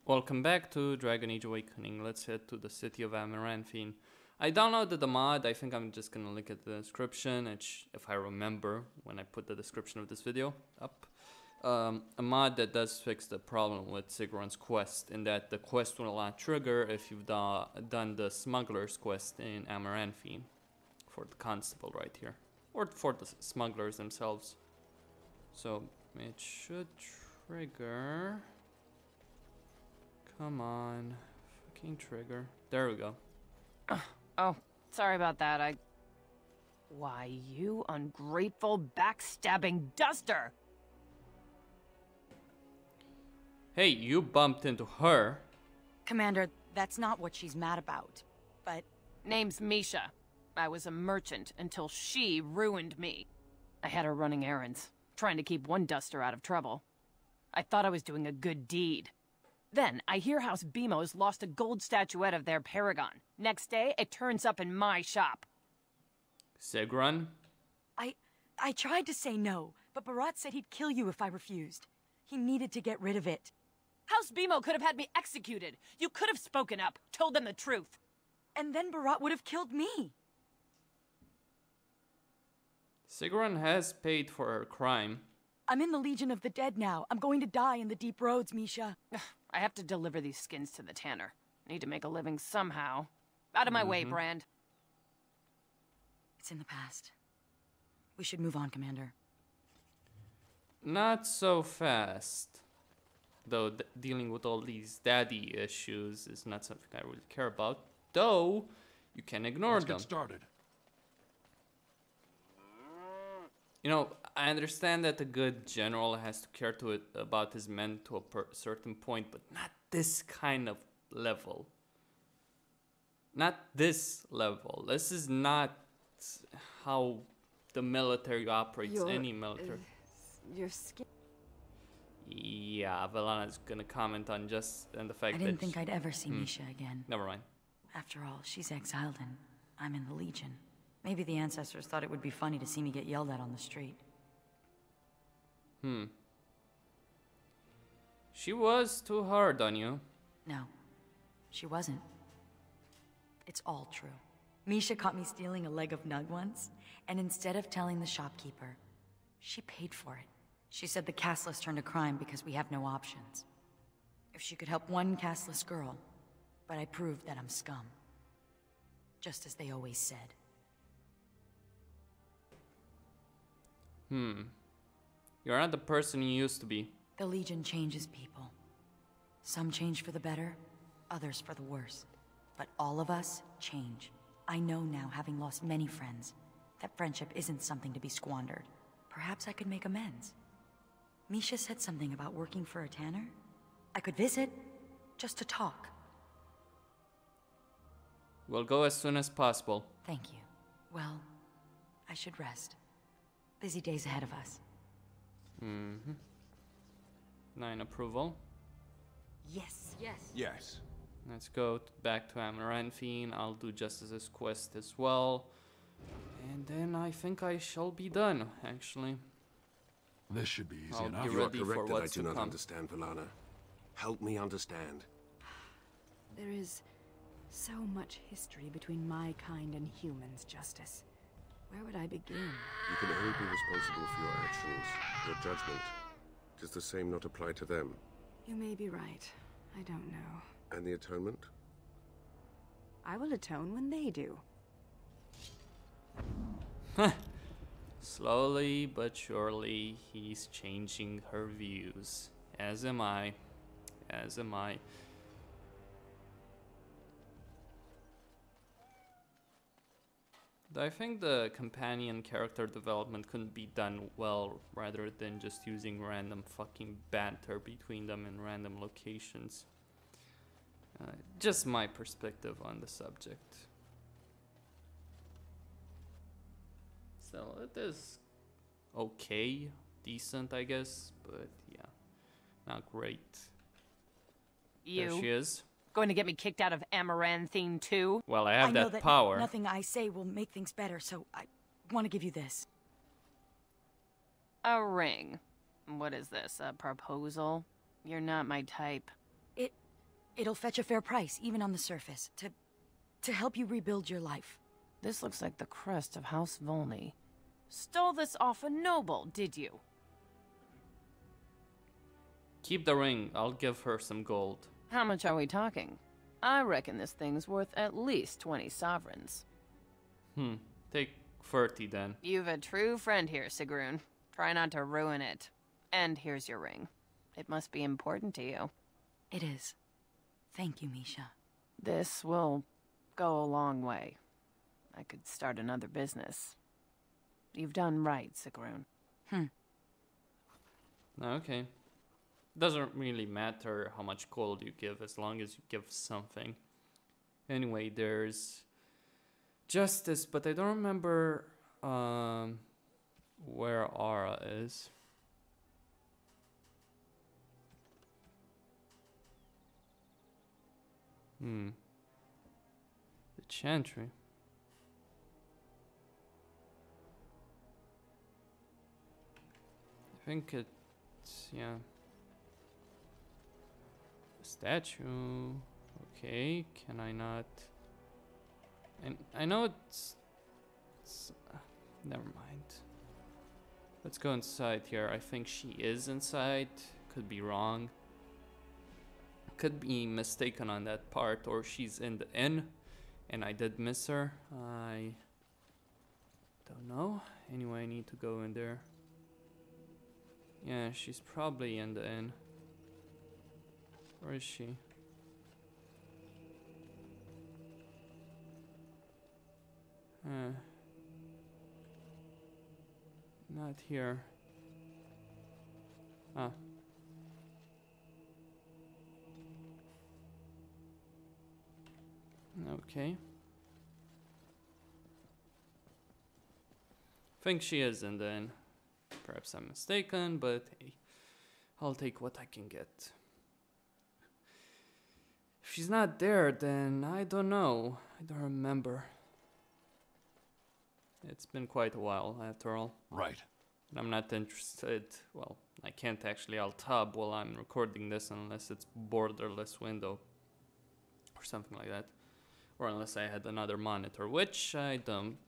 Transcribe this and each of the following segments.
Welcome back to Dragon Age Awakening. Let's head to the city of Amaranthine. I downloaded the mod. I think I'm just gonna look at the description, if I remember when I put the description of this video up. A mod that does fix the problem with Sigrun's quest, in that the quest will not trigger if you've done the smuggler's quest in Amaranthine. For the constable right here. Or for the smugglers themselves. So, it should trigger... Come on. Fucking trigger. There we go. Oh, sorry about that. Why, you ungrateful, backstabbing duster! Hey, you bumped into her. Commander, that's not what she's mad about. But... Name's Misha. I was a merchant until she ruined me. I had her running errands, trying to keep one duster out of trouble. I thought I was doing a good deed. Then, I hear House Bemo's lost a gold statuette of their paragon. Next day, it turns up in my shop. Sigrun? I tried to say no, but Barat said he'd kill you if I refused. He needed to get rid of it. House Bemo could have had me executed. You could have spoken up, told them the truth. And then Barat would have killed me. Sigrun has paid for her crime. I'm in the Legion of the Dead now. I'm going to die in the deep roads, Misha. I have to deliver these skins to the tanner. Need to make a living somehow. Out of my way, Brand. It's in the past. We should move on, Commander. Not so fast. Though dealing with all these daddy issues is not something I really care about. Though, you can ignore them. Let's get started. You know, I understand that a good general has to care about his men to a certain point, but not this kind of level. Not this level. This is not how the military operates, any military. Your skin... Yeah, Velana's gonna comment on the fact that... I didn't think I'd ever see Misha again. Never mind. After all, she's exiled and I'm in the Legion. Maybe the ancestors thought it would be funny to see me get yelled at on the street. She was too hard on you. No, she wasn't. It's all true. Misha caught me stealing a leg of nug once, and instead of telling the shopkeeper, she paid for it. She said the casteless turned a crime because we have no options. If she could help one casteless girl, but I proved that I'm scum. Just as they always said. You're not the person you used to be. The Legion changes people. Some change for the better, others for the worse. But all of us change. I know now, having lost many friends, that friendship isn't something to be squandered. Perhaps I could make amends. Misha said something about working for a tanner. I could visit, just to talk. We'll go as soon as possible. Thank you. Well, I should rest. Busy days ahead of us. 9 approval. Yes, yes. Yes. Let's go back to Amaranthine. I'll do Justice's quest as well. And then I think I shall be done, actually. This should be easy I'll enough. be You are ready for correct that I what's do to not come. understand, Velana. Help me understand. There is so much history between my kind and humans, Justice. Where would I begin? You can only be responsible for your actions, your judgment. Does the same not apply to them? You may be right. I don't know. And the atonement? I will atone when they do. Slowly but surely, he's changing her views. As am I. As am I. I think the companion character development couldn't be done well rather than just using random fucking banter between them in random locations. Just my perspective on the subject. So it is okay, decent I guess, but yeah, not great. There she is. Going to get me kicked out of Amaranthine too? Well, I have know that that power. Nothing I say will make things better, so I want to give you this. A ring. What is this, a proposal? You're not my type. It'll fetch a fair price, even on the surface, to help you rebuild your life. This looks like the crest of House Volney. Stole this off a noble, did you? Keep the ring. I'll give her some gold. How much are we talking? I reckon this thing's worth at least 20 sovereigns. Take 30 then. You've a true friend here, Sigrun. Try not to ruin it. And here's your ring. It must be important to you. It is. Thank you, Misha. This will go a long way. I could start another business. You've done right, Sigrun. Okay. Doesn't really matter how much gold you give as long as you give something. Anyway, there's Justice, but I don't remember where Aura is. The Chantry. I think it's, yeah. The statue. Okay, can I not? And I know it's never mind. Let's go inside here. I think she is inside. Could be wrong. Could be mistaken on that part, or she's in the inn and I did miss her. I don't know. Anyway, I need to go in there. Yeah, she's probably in the inn. Where is she? Not here. Ah. Okay. Think she is in the inn. Perhaps I'm mistaken, but hey, I'll take what I can get. If she's not there, then I don't know. I don't remember. It's been quite a while, after all. Right. And I'm not interested. Well, I can't actually alt-tab while I'm recording this unless it's borderless window or something like that. Or unless I had another monitor, which I don't.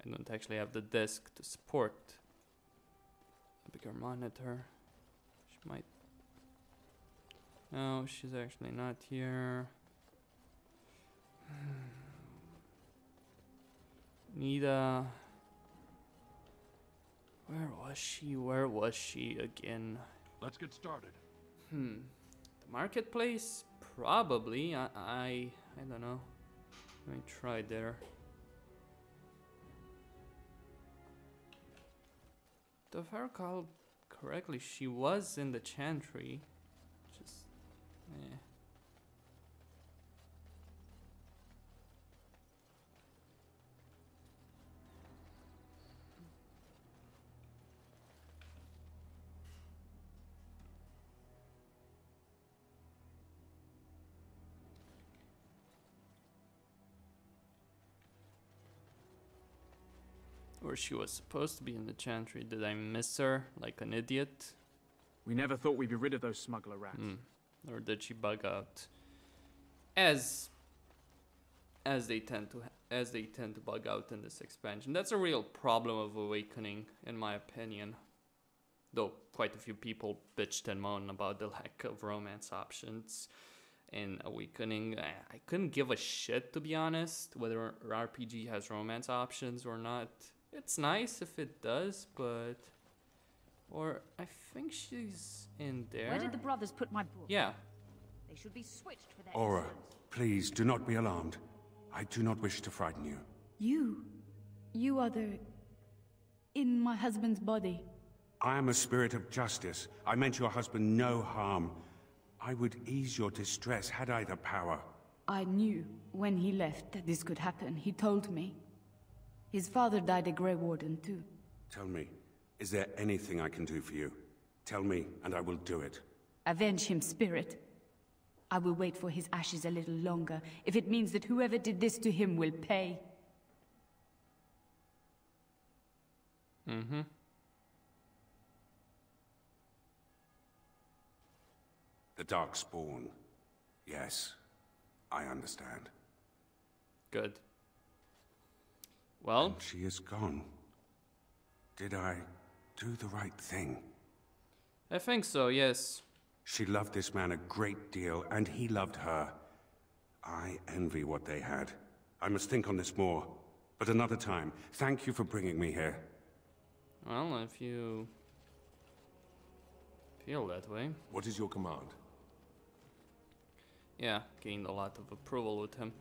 I don't actually have the disk to support a bigger monitor. She might. No, she's actually not here. Nita. Where was she? Where was she again? Let's get started. The marketplace? Probably. I don't know. Let me try there. If I recall correctly, she was in the Chantry. Just, eh. Or she was supposed to be in the Chantry. Did I miss her like an idiot? We never thought we'd be rid of those smuggler rats. Or did she bug out? As they tend to bug out in this expansion. That's a real problem of Awakening, in my opinion. Though quite a few people bitched and moaned about the lack of romance options in Awakening. I couldn't give a shit, to be honest, whether RPG has romance options or not. It's nice if it does, but... Or, I think she's in there. Where did the brothers put my book? Yeah. They should be switched for their Aura, insolence. please do not be alarmed. I do not wish to frighten you. You are in my husband's body. I am a spirit of justice. I meant your husband no harm. I would ease your distress had I the power. I knew when he left that this could happen. He told me. His father died a Grey Warden too. Tell me, is there anything I can do for you? Tell me, and I will do it. Avenge him, spirit. I will wait for his ashes a little longer, if it means that whoever did this to him will pay. The Darkspawn. Yes, I understand. Good. Well, And she is gone. Did I do the right thing? I think so, yes. She loved this man a great deal, and he loved her. I envy what they had. I must think on this more. But another time. Thank you for bringing me here. Well, if you feel that way. What is your command? Yeah, gained a lot of approval with him.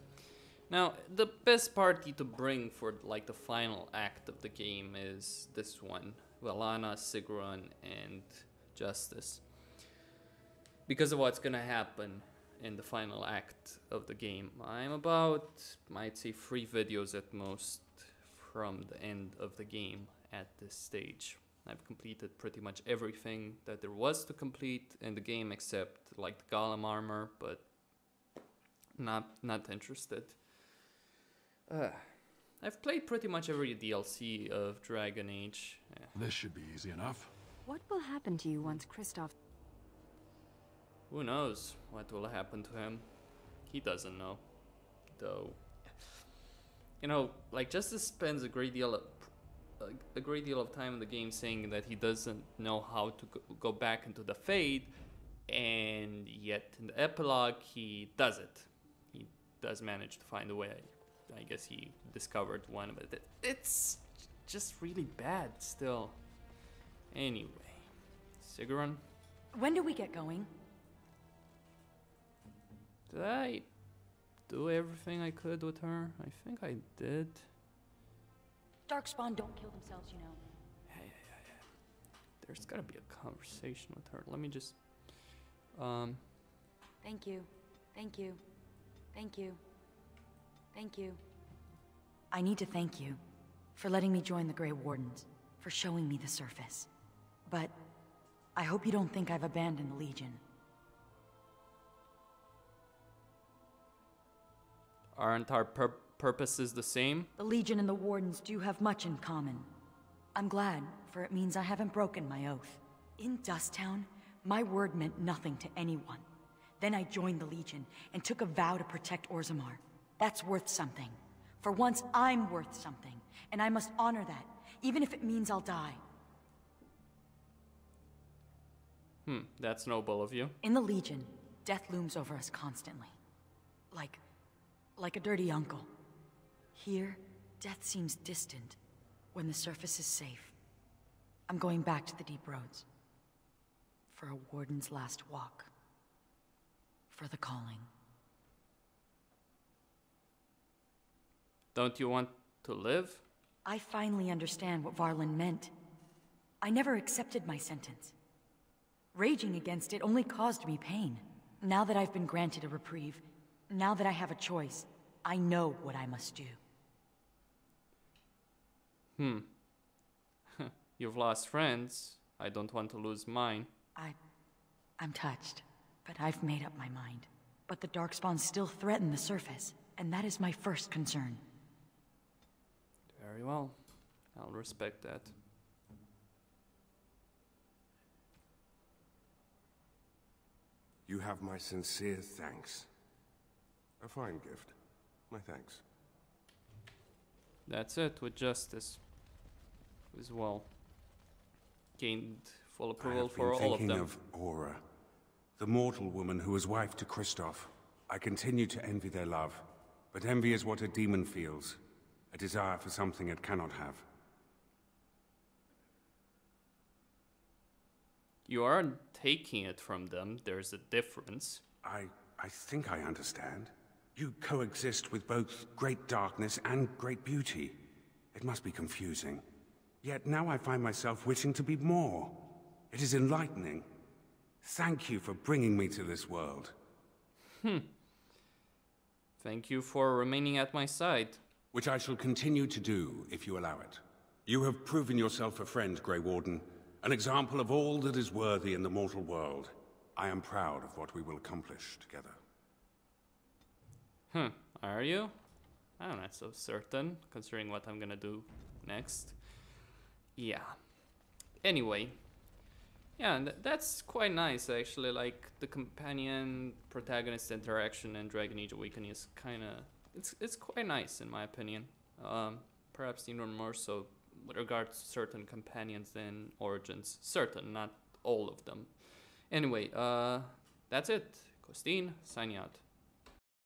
Now, the best party to bring for like the final act of the game is this one. Valana, Sigrun, and Justice. Because of what's gonna happen in the final act of the game. I'm about, might say, 3 videos at most from the end of the game at this stage. I've completed pretty much everything that there was to complete in the game except like the golem armor, but not interested. I've played pretty much every DLC of Dragon Age. Yeah. This should be easy enough. What will happen to you once Kristoff... Who knows what will happen to him? He doesn't know, though. You know, like Justice spends a great deal of time in the game saying that he doesn't know how to go back into the Fade, and yet in the epilogue he does it. He does manage to find a way. I guess he discovered one of it. It's just really bad still. Anyway, Sigrun? When do we get going? Did I do everything I could with her? I think I did. Darkspawn don't kill themselves, you know. Yeah. There's gotta be a conversation with her. Let me just... Thank you. Thank you. Thank you. Thank you. I need to thank you for letting me join the Grey Wardens, for showing me the surface. But I hope you don't think I've abandoned the Legion. Aren't our purposes the same? The Legion and the Wardens do have much in common. I'm glad, for it means I haven't broken my oath. In Dusttown, my word meant nothing to anyone. Then I joined the Legion and took a vow to protect Orzammar. That's worth something. For once, I'm worth something, and I must honor that, even if it means I'll die. That's noble of you. In the Legion, death looms over us constantly. Like a dirty uncle. Here, death seems distant, when the surface is safe. I'm going back to the deep roads. For a Warden's last walk. For the calling. Don't you want to live? I finally understand what Varlin meant. I never accepted my sentence. Raging against it only caused me pain. Now that I've been granted a reprieve, now that I have a choice, I know what I must do. You've lost friends. I don't want to lose mine. I'm touched, but I've made up my mind. But the Darkspawn still threaten the surface, and that is my first concern. Very well. I'll respect that. You have my sincere thanks. A fine gift. My thanks. That's it with Justice as well. Gained full approval for all of them. Thinking of Aura, the mortal woman who was wife to Kristoff. I continue to envy their love, but envy is what a demon feels. A desire for something it cannot have. You aren't taking it from them. There's a difference. I think I understand. You coexist with both great darkness and great beauty. It must be confusing. Yet now I find myself wishing to be more. It is enlightening. Thank you for bringing me to this world. Thank you for remaining at my side. Which I shall continue to do, if you allow it. You have proven yourself a friend, Grey Warden. An example of all that is worthy in the mortal world. I am proud of what we will accomplish together. Are you? I'm not so certain, considering what I'm gonna do next. Yeah. Anyway, Yeah, and that's quite nice actually. Like the companion protagonist interaction in Dragon Age Awakening is kind of it's quite nice in my opinion. Perhaps even more so with regards to certain companions than Origins. Certain, not all of them. Anyway, that's it. Costin signing out.